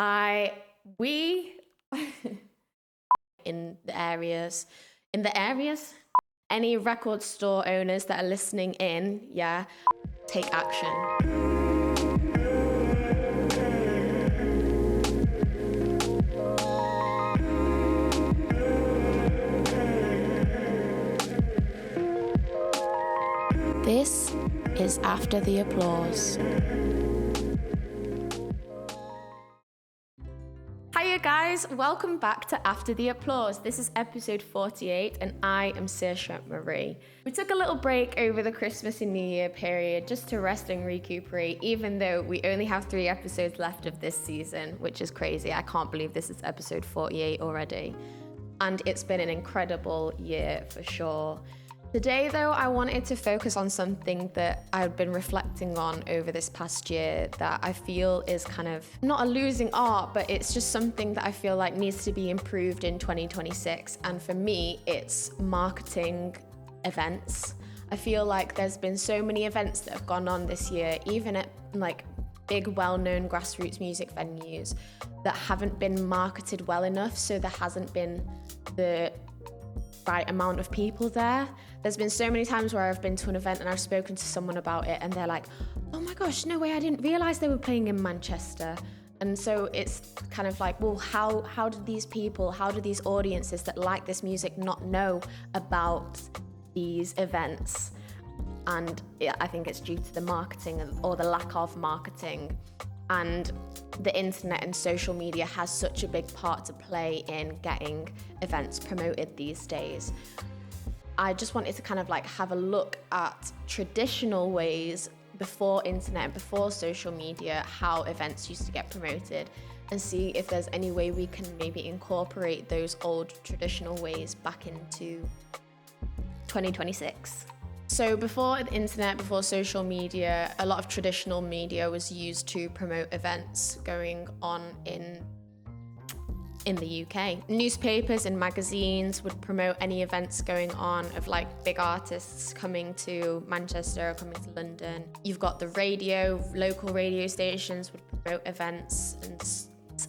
We in the areas, any record store owners that are listening in, yeah, take action. This is After the Applause. Hiya guys, welcome back to After the Applause. This is episode 48 and I am Saoirse Marie. We took a little break over the Christmas and New Year period just to rest and recuperate, even though we only have 3 episodes left of this season, which is crazy. I can't believe this is episode 48 already. And it's been an incredible year for sure. Today, though, I wanted to focus on something that I've been reflecting on over this past year that I feel is kind of not a losing art, but it's just something that I feel like needs to be improved in 2026. And for me, it's marketing events. I feel like there's been so many events that have gone on this year, even at like big, well-known grassroots music venues, that haven't been marketed well enough. So there hasn't been the right amount of people there. There's been so many times where I've been to an event and I've spoken to someone about it and they're like, oh my gosh, no way, I didn't realize they were playing in Manchester. And so it's kind of like, well, how did these people, how do these audiences that like this music not know about these events? And yeah, I think it's due to the marketing or the lack of marketing. And the internet and social media has such a big part to play in getting events promoted these days. I just wanted to kind of like have a look at traditional ways before internet and before social media, how events used to get promoted, and see if there's any way we can maybe incorporate those old traditional ways back into 2026. So before the internet, before social media, a lot of traditional media was used to promote events going on in the UK. Newspapers and magazines would promote any events going on of like big artists coming to Manchester or coming to London. You've got the radio, local radio stations would promote events and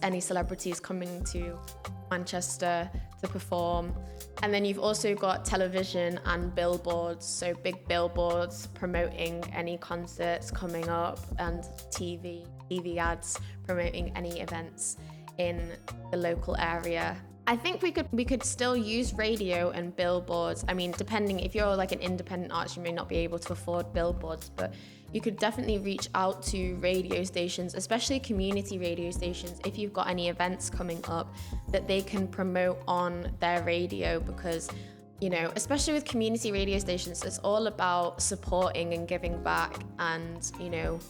any celebrities coming to Manchester to perform. And then you've also got television and billboards, so big billboards promoting any concerts coming up, and TV ads promoting any events in the local area. I think we could still use radio and billboards. I mean, depending, if you're like an independent artist, you may not be able to afford billboards, but you could definitely reach out to radio stations, especially community radio stations, if you've got any events coming up that they can promote on their radio, because, you know, especially with community radio stations, it's all about supporting and giving back, and, you know,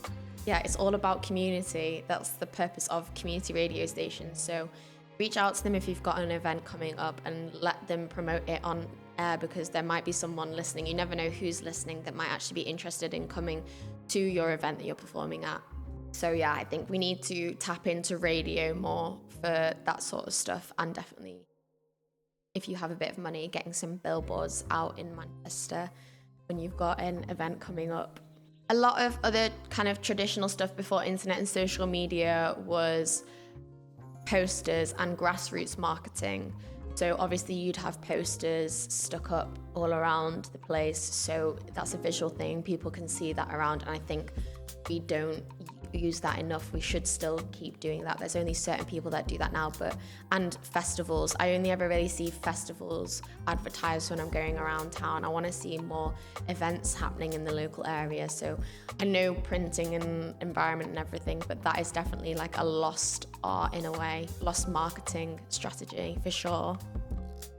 yeah, it's all about community. That's the purpose of community radio stations. So reach out to them if you've got an event coming up and let them promote it on air, because there might be someone listening. You never know who's listening that might actually be interested in coming to your event that you're performing at. So yeah, I think we need to tap into radio more for that sort of stuff, and definitely, if you have a bit of money, getting some billboards out in Manchester when you've got an event coming up. A lot of other kind of traditional stuff before internet and social media was posters and grassroots marketing. So obviously you'd have posters stuck up all around the place, so that's a visual thing, people can see that around, and I think we don't use that enough. We should still keep doing that. There's only certain people that do that now. And festivals, I only ever really see festivals advertised when I'm going around town. I want to see more events happening in the local area. So I know printing and environment and everything, but that is definitely like a lost art in a way, lost marketing strategy for sure.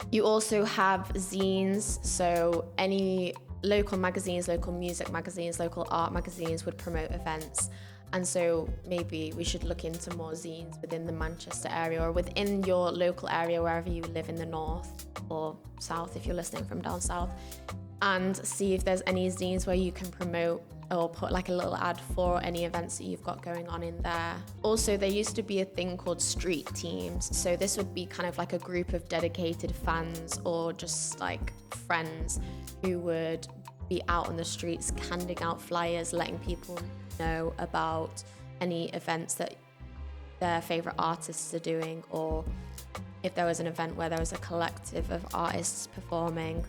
You also have zines, so any local magazines, local music magazines, local art magazines would promote events. And so maybe we should look into more zines within the Manchester area, or within your local area, wherever you live in the north or south, if you're listening from down south, and see if there's any zines where you can promote or put like a little ad for any events that you've got going on in there. Also, there used to be a thing called street teams. So this would be kind of like a group of dedicated fans or just like friends who would be out on the streets handing out flyers, letting people know about any events that their favorite artists are doing, or if there was an event where there was a collective of artists performing.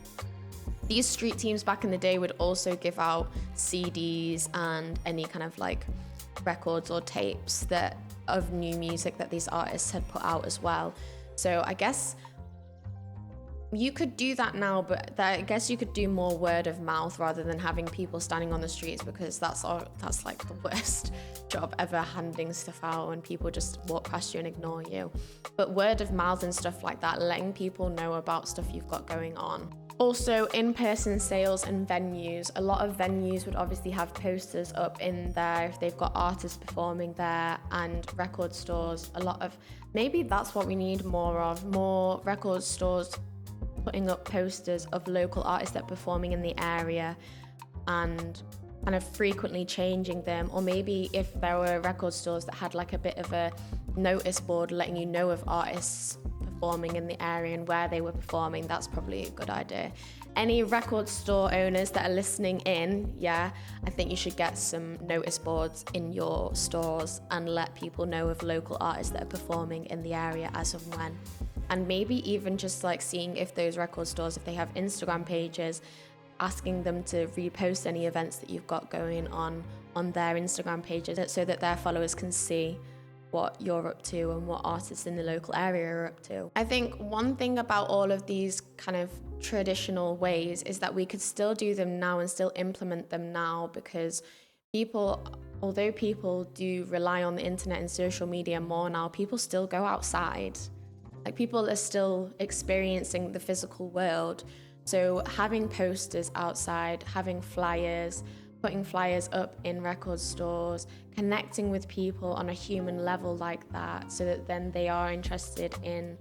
These street teams back in the day would also give out CDs and any kind of like records or tapes that of new music that these artists had put out as well. So I guess you could do that now, but I guess you could do more word of mouth rather than having people standing on the streets, because that's like the worst job ever, handing stuff out and people just walk past you and ignore you. But word of mouth and stuff like that, letting people know about stuff you've got going on. Also, in-person sales and venues. A lot of venues would obviously have posters up in there if they've got artists performing there, and record stores. Maybe that's what we need more of, more record stores putting up posters of local artists that are performing in the area and kind of frequently changing them. Or maybe if there were record stores that had like a bit of a notice board letting you know of artists performing in the area and where they were performing, that's probably a good idea. Any record store owners that are listening in, I think you should get some notice boards in your stores and let people know of local artists that are performing in the area as of when. And maybe even just like seeing if those record stores, if they have Instagram pages, asking them to repost any events that you've got going on their Instagram pages so that their followers can see what you're up to and what artists in the local area are up to. I think one thing about all of these kind of traditional ways is that we could still do them now and still implement them now, because although people do rely on the internet and social media more now, people still go outside. Like, people are still experiencing the physical world. So having posters outside, having flyers, putting flyers up in record stores, connecting with people on a human level like that, so that then they are interested in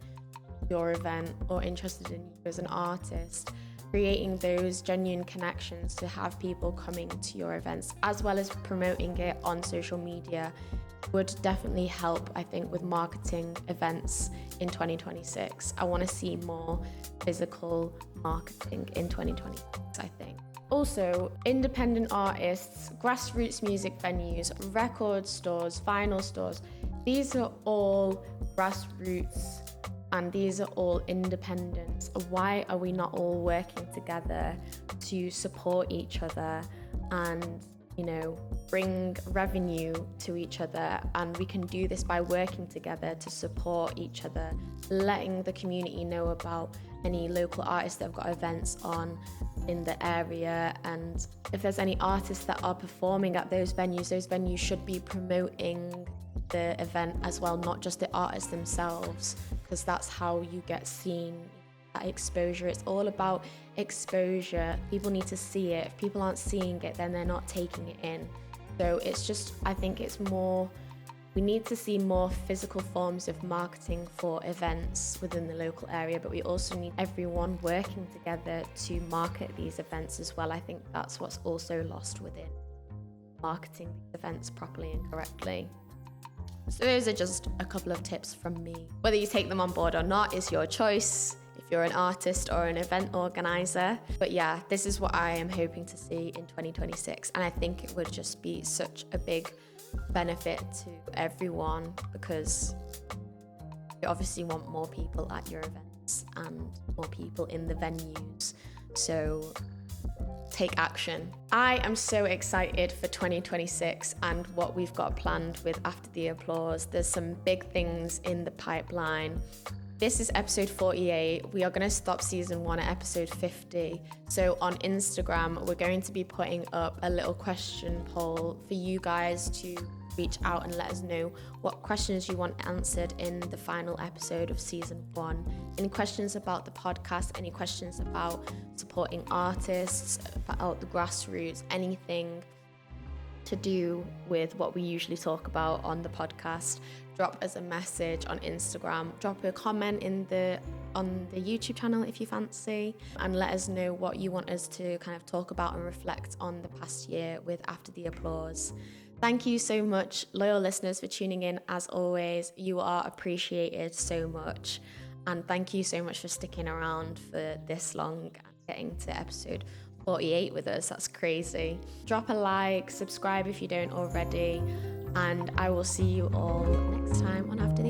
your event or interested in you as an artist. Creating those genuine connections to have people coming to your events, as well as promoting it on social media, would definitely help, I think, with marketing events in 2026. I want to see more physical marketing in 2026, I think. Also, independent artists, grassroots music venues, record stores, vinyl stores, these are all grassroots and these are all independents. Why are we not all working together to support each other and, bring revenue to each other? And we can do this by working together to support each other, letting the community know about any local artists that have got events on in the area. And if there's any artists that are performing at those venues should be promoting the event as well, not just the artists themselves, because that's how you get seen. That exposure, it's all about exposure. People need to see it. If people aren't seeing it, then they're not taking it in. So it's just, I think it's more, we need to see more physical forms of marketing for events within the local area, but we also need everyone working together to market these events as well. I think that's what's also lost within marketing these events properly and correctly. So those are just a couple of tips from me. Whether you take them on board or not is your choice, if you're an artist or an event organizer. But yeah, this is what I am hoping to see in 2026. And I think it would just be such a big benefit to everyone, because you obviously want more people at your events and more people in the venues. So take action. I am so excited for 2026 and what we've got planned with After the Applause. There's some big things in the pipeline. This is episode 48. We are going to stop season 1 at episode 50. So on Instagram, we're going to be putting up a little question poll for you guys to reach out and let us know what questions you want answered in the final episode of season 1. Any questions about the podcast, any questions about supporting artists, about the grassroots, anything to do with what we usually talk about on the podcast, drop us a message on Instagram, drop a comment on the YouTube channel if you fancy, and let us know what you want us to kind of talk about and reflect on the past year with After the Applause. Thank you so much, loyal listeners, for tuning in. As always, you are appreciated so much. And thank you so much for sticking around for this long and getting to episode 48 with us. That's crazy. Drop a like, subscribe if you don't already. and I will see you all next time on After